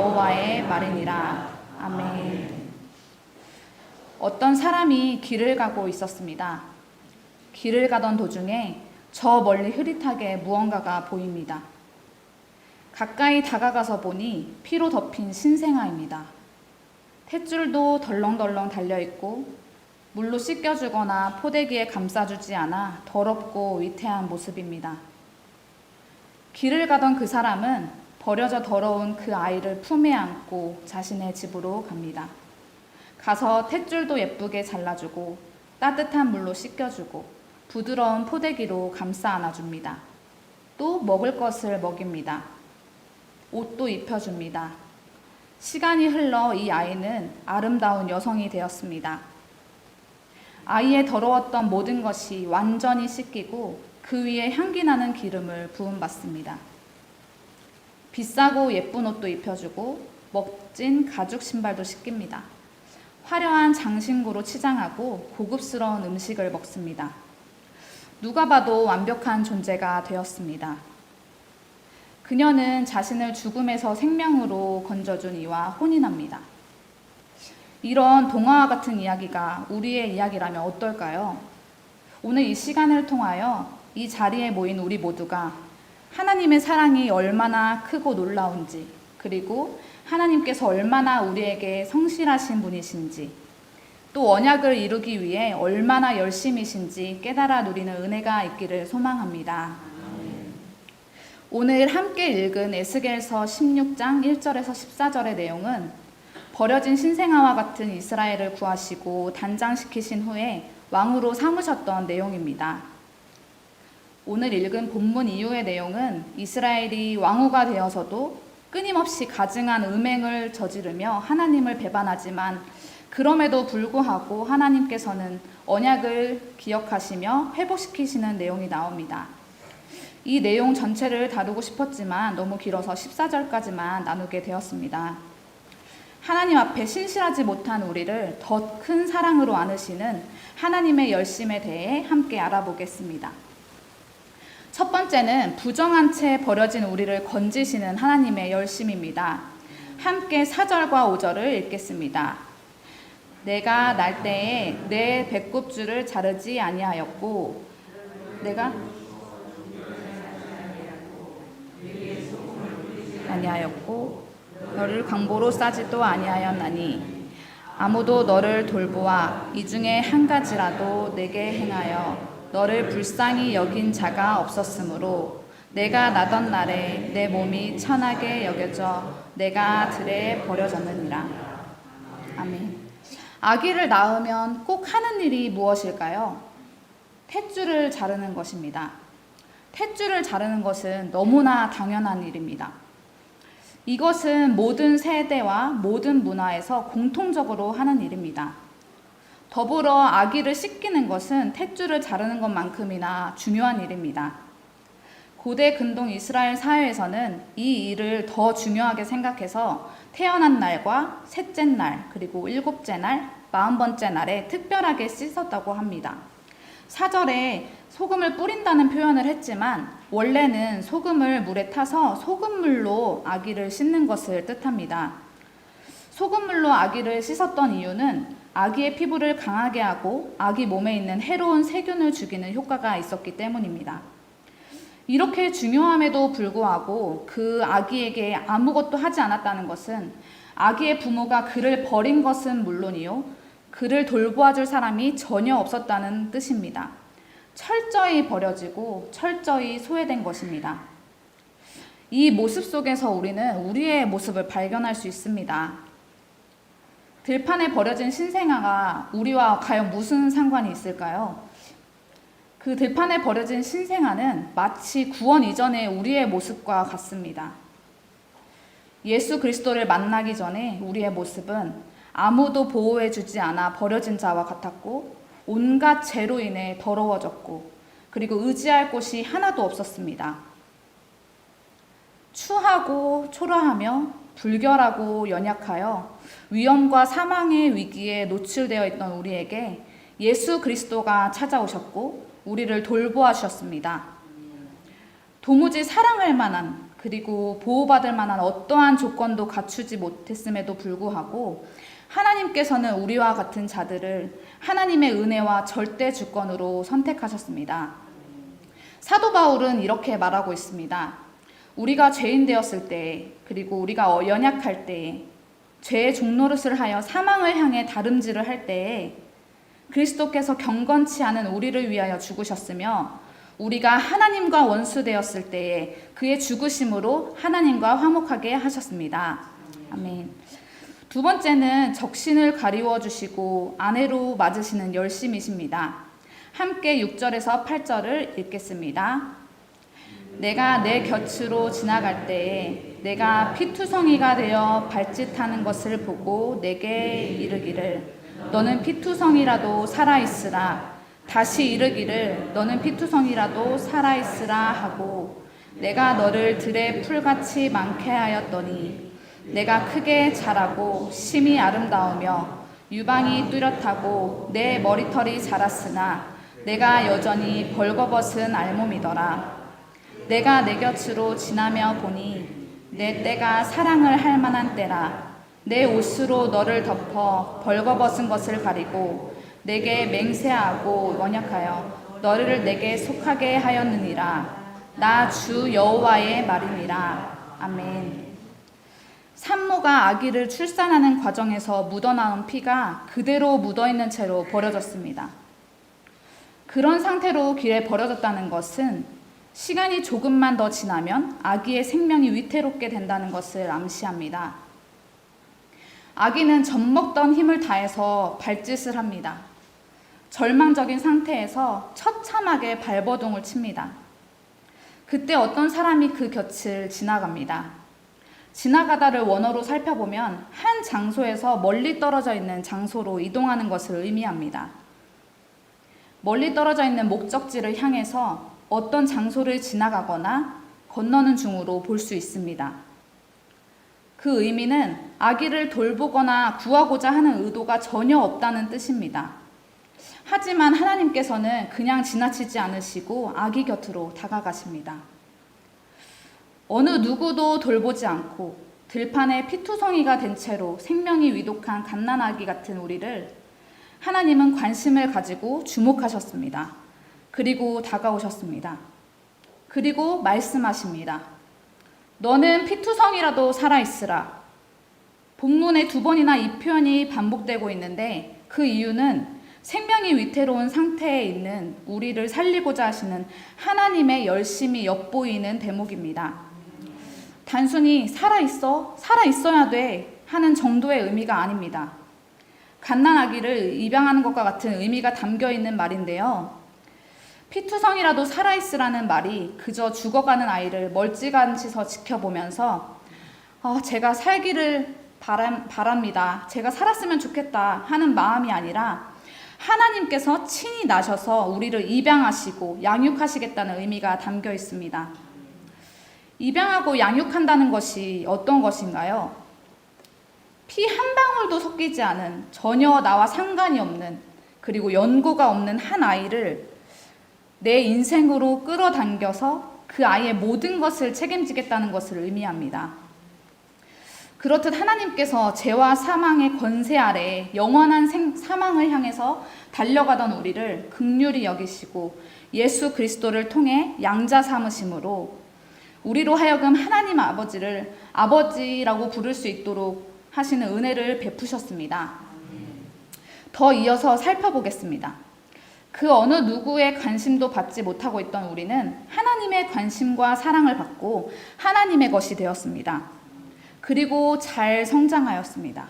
여호와의 말이니라. 아멘. 어떤 사람이 길을 가고 있었습니다. 길을 가던 도중에 저 멀리 흐릿하게 무언가가 보입니다. 가까이 다가가서 보니 피로 덮인 신생아입니다. 탯줄도 덜렁덜렁 달려있고 물로 씻겨주거나 포대기에 감싸주지 않아 더럽고 위태한 모습입니다. 길을 가던 그 사람은 버려져 더러운 그 아이를 품에 안고 자신의 집으로 갑니다. 가서 탯줄도 예쁘게 잘라주고 따뜻한 물로 씻겨주고 부드러운 포대기로 감싸 안아줍니다. 또 먹을 것을 먹입니다. 옷도 입혀줍니다. 시간이 흘러 이 아이는 아름다운 여성이 되었습니다. 아이의 더러웠던 모든 것이 완전히 씻기고 그 위에 향기나는 기름을 부음받습니다. 비싸고 예쁜 옷도 입혀주고 멋진 가죽 신발도 씻깁니다. 화려한 장신구로 치장하고 고급스러운 음식을 먹습니다. 누가 봐도 완벽한 존재가 되었습니다. 그녀는 자신을 죽음에서 생명으로 건져준 이와 혼인합니다. 이런 동화와 같은 이야기가 우리의 이야기라면 어떨까요? 오늘 이 시간을 통하여 이 자리에 모인 우리 모두가 하나님의 사랑이 얼마나 크고 놀라운지, 그리고 하나님께서 얼마나 우리에게 성실하신 분이신지, 또 언약을 이루기 위해 얼마나 열심이신지 깨달아 누리는 은혜가 있기를 소망합니다. 오늘 함께 읽은 에스겔서 16장 1절에서 14절의 내용은 버려진 신생아와 같은 이스라엘을 구하시고 단장시키신 후에 왕으로 삼으셨던 내용입니다. 오늘 읽은 본문 이후의 내용은 이스라엘이 왕후가 되어서도 끊임없이 가증한 음행을 저지르며 하나님을 배반하지만 그럼에도 불구하고 하나님께서는 언약을 기억하시며 회복시키시는 내용이 나옵니다. 이 내용 전체를 다루고 싶었지만 너무 길어서 14절까지만 나누게 되었습니다. 하나님 앞에 신실하지 못한 우리를 더 큰 사랑으로 안으시는 하나님의 열심에 대해 함께 알아보겠습니다. 첫 번째는 부정한 채 버려진 우리를 건지시는 하나님의 열심입니다. 함께 4절과 5절을 읽겠습니다. 내가 날 때에 내 배꼽줄을 자르지 아니하였고 내가 아니하였고 너를 강보로 싸지도 아니하였나니 아무도 너를 돌보아 이 중에 한 가지라도 내게 행하여 너를 불쌍히 여긴 자가 없었으므로 내가 나던 날에 내 몸이 천하게 여겨져 내가 들에 버려졌느니라. 아멘. 아기를 낳으면 꼭 하는 일이 무엇일까요? 탯줄을 자르는 것입니다. 탯줄을 자르는 것은 너무나 당연한 일입니다. 이것은 모든 세대와 모든 문화에서 공통적으로 하는 일입니다. 더불어 아기를 씻기는 것은 탯줄을 자르는 것만큼이나 중요한 일입니다. 고대 근동 이스라엘 사회에서는 이 일을 더 중요하게 생각해서 태어난 날과 셋째 날, 그리고 일곱째 날, 40번째 날에 특별하게 씻었다고 합니다. 사절에 소금을 뿌린다는 표현을 했지만 원래는 소금을 물에 타서 소금물로 아기를 씻는 것을 뜻합니다. 소금물로 아기를 씻었던 이유는 아기의 피부를 강하게 하고 아기 몸에 있는 해로운 세균을 죽이는 효과가 있었기 때문입니다. 이렇게 중요함에도 불구하고 그 아기에게 아무것도 하지 않았다는 것은 아기의 부모가 그를 버린 것은 물론이요, 그를 돌보아줄 사람이 전혀 없었다는 뜻입니다. 철저히 버려지고 철저히 소외된 것입니다. 이 모습 속에서 우리는 우리의 모습을 발견할 수 있습니다. 들판에 버려진 신생아가 우리와 과연 무슨 상관이 있을까요? 그 들판에 버려진 신생아는 마치 구원 이전의 우리의 모습과 같습니다. 예수 그리스도를 만나기 전에 우리의 모습은 아무도 보호해주지 않아 버려진 자와 같았고 온갖 죄로 인해 더러워졌고 그리고 의지할 곳이 하나도 없었습니다. 추하고 초라하며 불결하고 연약하여 위험과 사망의 위기에 노출되어 있던 우리에게 예수 그리스도가 찾아오셨고 우리를 돌보아 주셨습니다. 도무지 사랑할 만한 그리고 보호받을 만한 어떠한 조건도 갖추지 못했음에도 불구하고 하나님께서는 우리와 같은 자들을 하나님의 은혜와 절대 주권으로 선택하셨습니다. 사도 바울은 이렇게 말하고 있습니다. 우리가 죄인 되었을 때, 그리고 우리가 연약할 때에, 죄의 종노릇을 하여 사망을 향해 다름질을 할 때에 그리스도께서 경건치 않은 우리를 위하여 죽으셨으며, 우리가 하나님과 원수 되었을 때에 그의 죽으심으로 하나님과 화목하게 하셨습니다. 아멘. 두 번째는 적신을 가리워 주시고 아내로 맞으시는 열심이십니다. 함께 6절에서 8절을 읽겠습니다. 내가 내 곁으로 지나갈 때에 내가 피투성이가 되어 발짓하는 것을 보고 내게 이르기를 너는 피투성이라도 살아있으라. 다시 이르기를 너는 피투성이라도 살아있으라 하고 내가 너를 들의 풀같이 많게 하였더니 내가 크게 자라고 심히 아름다우며 유방이 뚜렷하고 내 머리털이 자랐으나 내가 여전히 벌거벗은 알몸이더라. 내가 내 곁으로 지나며 보니 내 때가 사랑을 할 만한 때라. 내 옷으로 너를 덮어 벌거벗은 것을 가리고 내게 맹세하고 언약하여 너를 내게 속하게 하였느니라. 나 주 여호와의 말이니라. 아멘. 산모가 아기를 출산하는 과정에서 묻어나온 피가 그대로 묻어있는 채로 버려졌습니다. 그런 상태로 길에 버려졌다는 것은 시간이 조금만 더 지나면 아기의 생명이 위태롭게 된다는 것을 암시합니다. 아기는 젖먹던 힘을 다해서 발짓을 합니다. 절망적인 상태에서 처참하게 발버둥을 칩니다. 그때 어떤 사람이 그 곁을 지나갑니다. 지나가다를 원어로 살펴보면 한 장소에서 멀리 떨어져 있는 장소로 이동하는 것을 의미합니다. 멀리 떨어져 있는 목적지를 향해서 어떤 장소를 지나가거나 건너는 중으로 볼 수 있습니다. 그 의미는 아기를 돌보거나 구하고자 하는 의도가 전혀 없다는 뜻입니다. 하지만 하나님께서는 그냥 지나치지 않으시고 아기 곁으로 다가가십니다. 어느 누구도 돌보지 않고 들판에 피투성이가 된 채로 생명이 위독한 갓난아기 같은 우리를 하나님은 관심을 가지고 주목하셨습니다. 그리고 다가오셨습니다. 그리고 말씀하십니다. 너는 피투성이라도 살아있으라. 본문에 2번이나 이 표현이 반복되고 있는데 그 이유는 생명이 위태로운 상태에 있는 우리를 살리고자 하시는 하나님의 열심이 엿보이는 대목입니다. 단순히 살아있어야 돼 하는 정도의 의미가 아닙니다. 갓난아기를 입양하는 것과 같은 의미가 담겨있는 말인데요. 피투성이라도 살아있으라는 말이 그저 죽어가는 아이를 멀찌감치서 지켜보면서 제가 살기를 바랍니다. 제가 살았으면 좋겠다 하는 마음이 아니라 하나님께서 친히 나셔서 우리를 입양하시고 양육하시겠다는 의미가 담겨 있습니다. 입양하고 양육한다는 것이 어떤 것인가요? 피 한 방울도 섞이지 않은 전혀 나와 상관이 없는 그리고 연고가 없는 한 아이를 내 인생으로 끌어당겨서 그 아이의 모든 것을 책임지겠다는 것을 의미합니다. 그렇듯 하나님께서 죄와 사망의 권세 아래 영원한 사망을 향해서 달려가던 우리를 긍휼히 여기시고 예수 그리스도를 통해 양자 삼으심으로 우리로 하여금 하나님 아버지를 아버지라고 부를 수 있도록 하시는 은혜를 베푸셨습니다. 더 이어서 살펴보겠습니다. 그 어느 누구의 관심도 받지 못하고 있던 우리는 하나님의 관심과 사랑을 받고 하나님의 것이 되었습니다. 그리고 잘 성장하였습니다.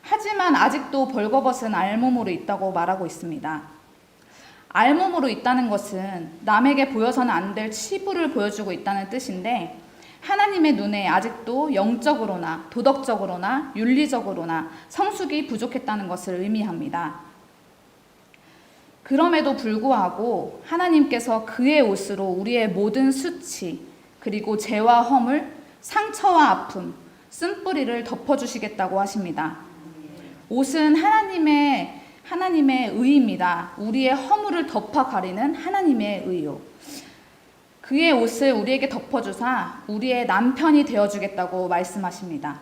하지만 아직도 벌거벗은 알몸으로 있다고 말하고 있습니다. 알몸으로 있다는 것은 남에게 보여서는 안 될 치부를 보여주고 있다는 뜻인데 하나님의 눈에 아직도 영적으로나 도덕적으로나 윤리적으로나 성숙이 부족했다는 것을 의미합니다. 그럼에도 불구하고 하나님께서 그의 옷으로 우리의 모든 수치 그리고 죄와 허물, 상처와 아픔, 쓴뿌리를 덮어주시겠다고 하십니다. 옷은 하나님의 의입니다. 우리의 허물을 덮어 가리는 하나님의 의요. 그의 옷을 우리에게 덮어주사 우리의 남편이 되어주겠다고 말씀하십니다.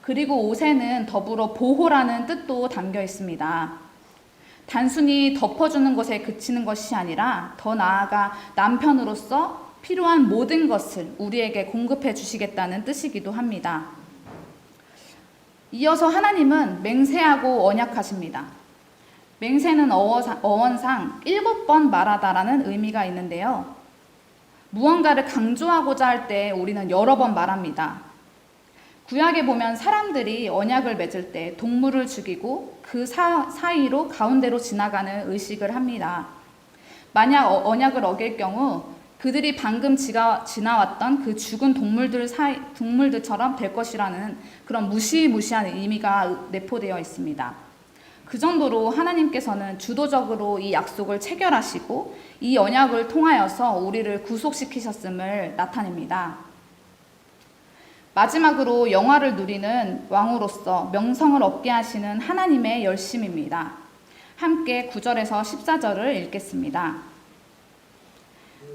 그리고 옷에는 더불어 보호라는 뜻도 담겨 있습니다. 단순히 덮어주는 것에 그치는 것이 아니라 더 나아가 남편으로서 필요한 모든 것을 우리에게 공급해 주시겠다는 뜻이기도 합니다. 이어서 하나님은 맹세하고 언약하십니다. 맹세는 어원상 7번 말하다라는 의미가 있는데요. 무언가를 강조하고자 할 때 우리는 여러 번 말합니다. 구약에 보면 사람들이 언약을 맺을 때 동물을 죽이고 그 사이로 가운데로 지나가는 의식을 합니다. 만약 언약을 어길 경우 그들이 방금 지나왔던 그 죽은 동물들처럼 될 것이라는 그런 무시무시한 의미가 내포되어 있습니다. 그 정도로 하나님께서는 주도적으로 이 약속을 체결하시고 이 언약을 통하여서 우리를 구속시키셨음을 나타냅니다. 마지막으로 영화를 누리는 왕으로서 명성을 얻게 하시는 하나님의 열심입니다. 함께 9절에서 14절을 읽겠습니다.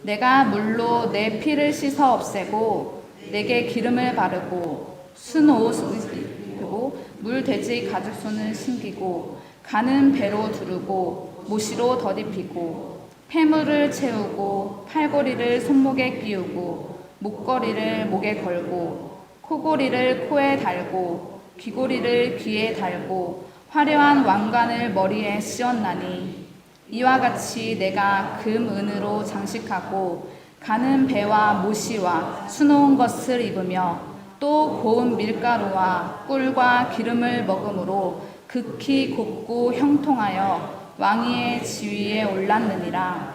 내가 물로 내 피를 씻어 없애고 내게 기름을 바르고 순 옷을 입히고 물돼지 가죽손을 신기고 가는 배로 두르고 모시로 덧입히고 폐물을 채우고 팔걸이를 손목에 끼우고 목걸이를 목에 걸고 코고리를 코에 달고 귀고리를 귀에 달고 화려한 왕관을 머리에 씌웠나니 이와 같이 내가 금 은으로 장식하고 가는 배와 모시와 수놓은 것을 입으며 또 고운 밀가루와 꿀과 기름을 먹음으로 극히 곱고 형통하여 왕위의 지위에 올랐느니라.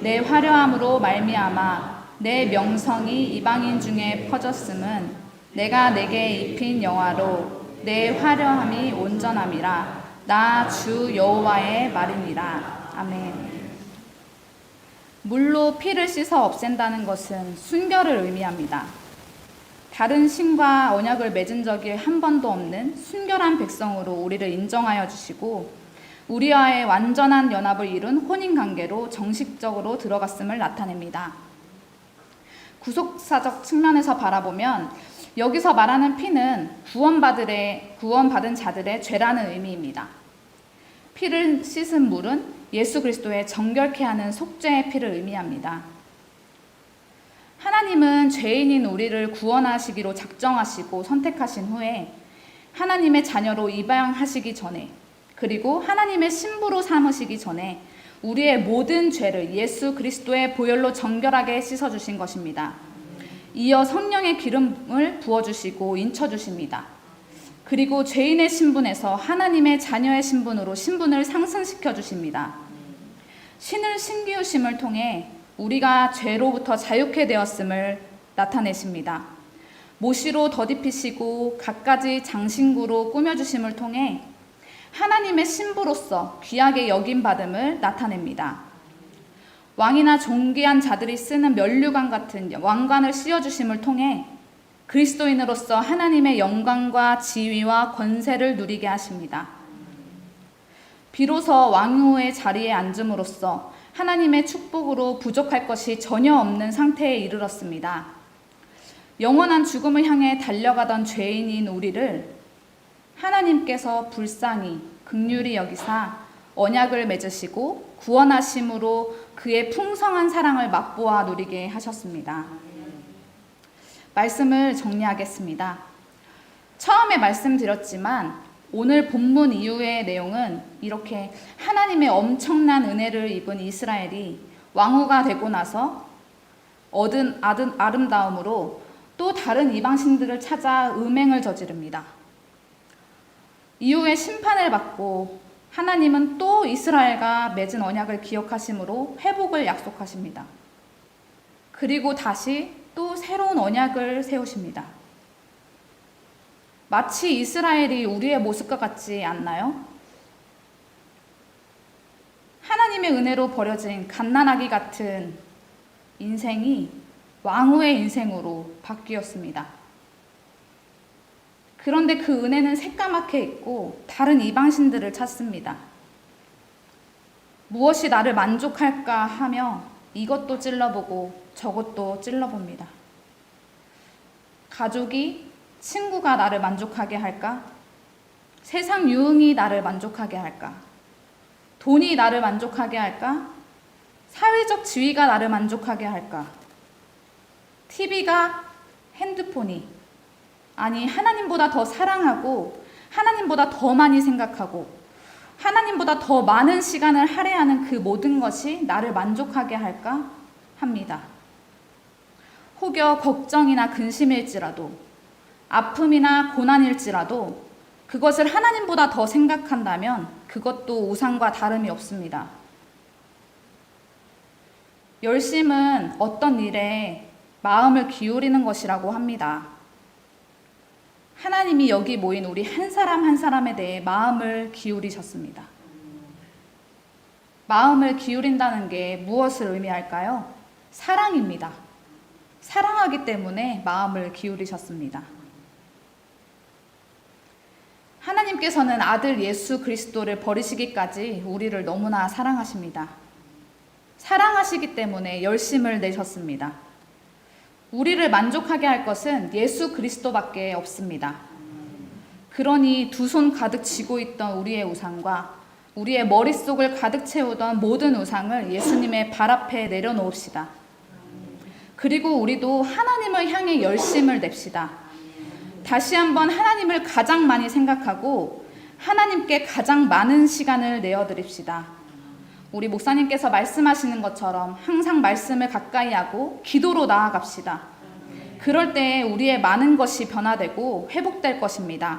내 화려함으로 말미암아 내 명성이 이방인 중에 퍼졌음은 내가 내게 입힌 영화로 내 화려함이 온전함이라. 나 주 여호와의 말이니라. 아멘. 물로 피를 씻어 없앤다는 것은 순결을 의미합니다. 다른 신과 언약을 맺은 적이 한 번도 없는 순결한 백성으로 우리를 인정하여 주시고 우리와의 완전한 연합을 이룬 혼인관계로 정식적으로 들어갔음을 나타냅니다. 구속사적 측면에서 바라보면 여기서 말하는 피는 구원받은 자들의 죄라는 의미입니다. 피를 씻은 물은 예수 그리스도의 정결케 하는 속죄의 피를 의미합니다. 하나님은 죄인인 우리를 구원하시기로 작정하시고 선택하신 후에 하나님의 자녀로 입양하시기 전에 그리고 하나님의 신부로 삼으시기 전에 우리의 모든 죄를 예수 그리스도의 보혈로 정결하게 씻어주신 것입니다. 이어 성령의 기름을 부어주시고 인쳐주십니다. 그리고 죄인의 신분에서 하나님의 자녀의 신분으로 신분을 상승시켜 주십니다. 신을 신기우심을 통해 우리가 죄로부터 자유케 되었음을 나타내십니다. 모시로 덧입히시고 갖가지 장신구로 꾸며주심을 통해 하나님의 신부로서 귀하게 여김받음을 나타냅니다. 왕이나 존귀한 자들이 쓰는 면류관 같은 왕관을 씌워주심을 통해 그리스도인으로서 하나님의 영광과 지위와 권세를 누리게 하십니다. 비로소 왕후의 자리에 앉음으로써 하나님의 축복으로 부족할 것이 전혀 없는 상태에 이르렀습니다. 영원한 죽음을 향해 달려가던 죄인인 우리를 하나님께서 불쌍히 긍휼히 여기사 언약을 맺으시고 구원하심으로 그의 풍성한 사랑을 맛보아 누리게 하셨습니다. 말씀을 정리하겠습니다. 처음에 말씀드렸지만 오늘 본문 이후의 내용은 이렇게 하나님의 엄청난 은혜를 입은 이스라엘이 왕후가 되고 나서 얻은 아름다움으로 또 다른 이방신들을 찾아 음행을 저지릅니다. 이후에 심판을 받고 하나님은 또 이스라엘과 맺은 언약을 기억하심으로 회복을 약속하십니다. 그리고 다시 또 새로운 언약을 세우십니다. 마치 이스라엘이 우리의 모습과 같지 않나요? 하나님의 은혜로 버려진 갓난아기 같은 인생이 왕후의 인생으로 바뀌었습니다. 그런데 그 은혜는 새까맣게 있고 다른 이방신들을 찾습니다. 무엇이 나를 만족할까 하며 이것도 찔러보고 저것도 찔러봅니다. 가족이, 친구가 나를 만족하게 할까? 세상 유흥이 나를 만족하게 할까? 돈이 나를 만족하게 할까? 사회적 지위가 나를 만족하게 할까? TV가, 핸드폰이, 아니 하나님보다 더 사랑하고 하나님보다 더 많이 생각하고 하나님보다 더 많은 시간을 할애하는 그 모든 것이 나를 만족하게 할까 합니다. 혹여 걱정이나 근심일지라도, 아픔이나 고난일지라도 그것을 하나님보다 더 생각한다면 그것도 우상과 다름이 없습니다. 열심은 어떤 일에 마음을 기울이는 것이라고 합니다. 하나님이 여기 모인 우리 한 사람 한 사람에 대해 마음을 기울이셨습니다. 마음을 기울인다는 게 무엇을 의미할까요? 사랑입니다. 사랑하기 때문에 마음을 기울이셨습니다. 하나님께서는 아들 예수 그리스도를 버리시기까지 우리를 너무나 사랑하십니다. 사랑하시기 때문에 열심을 내셨습니다. 우리를 만족하게 할 것은 예수 그리스도밖에 없습니다. 그러니 두 손 가득 쥐고 있던 우리의 우상과 우리의 머릿속을 가득 채우던 모든 우상을 예수님의 발 앞에 내려놓읍시다. 그리고 우리도 하나님을 향해 열심을 냅시다. 다시 한번 하나님을 가장 많이 생각하고 하나님께 가장 많은 시간을 내어드립시다. 우리 목사님께서 말씀하시는 것처럼 항상 말씀을 가까이 하고 기도로 나아갑시다. 그럴 때 우리의 많은 것이 변화되고 회복될 것입니다.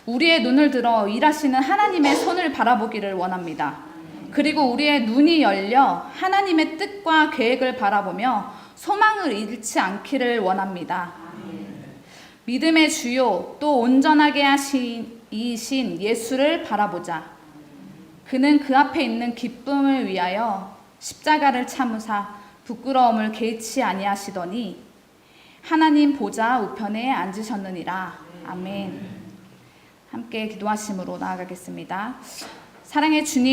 우리의 눈을 들어 일하시는 하나님의 손을 바라보기를 원합니다. 그리고 우리의 눈이 열려 하나님의 뜻과 계획을 바라보며 소망을 잃지 않기를 원합니다. 믿음의 주요 또 온전하게 하신 이신 예수를 바라보자. 그는 그 앞에 있는 기쁨을 위하여 십자가를 참으사 부끄러움을 개의치 아니하시더니 하나님 보좌 우편에 앉으셨느니라. 아멘. 함께 기도하심으로 나아가겠습니다. 사랑의 주님,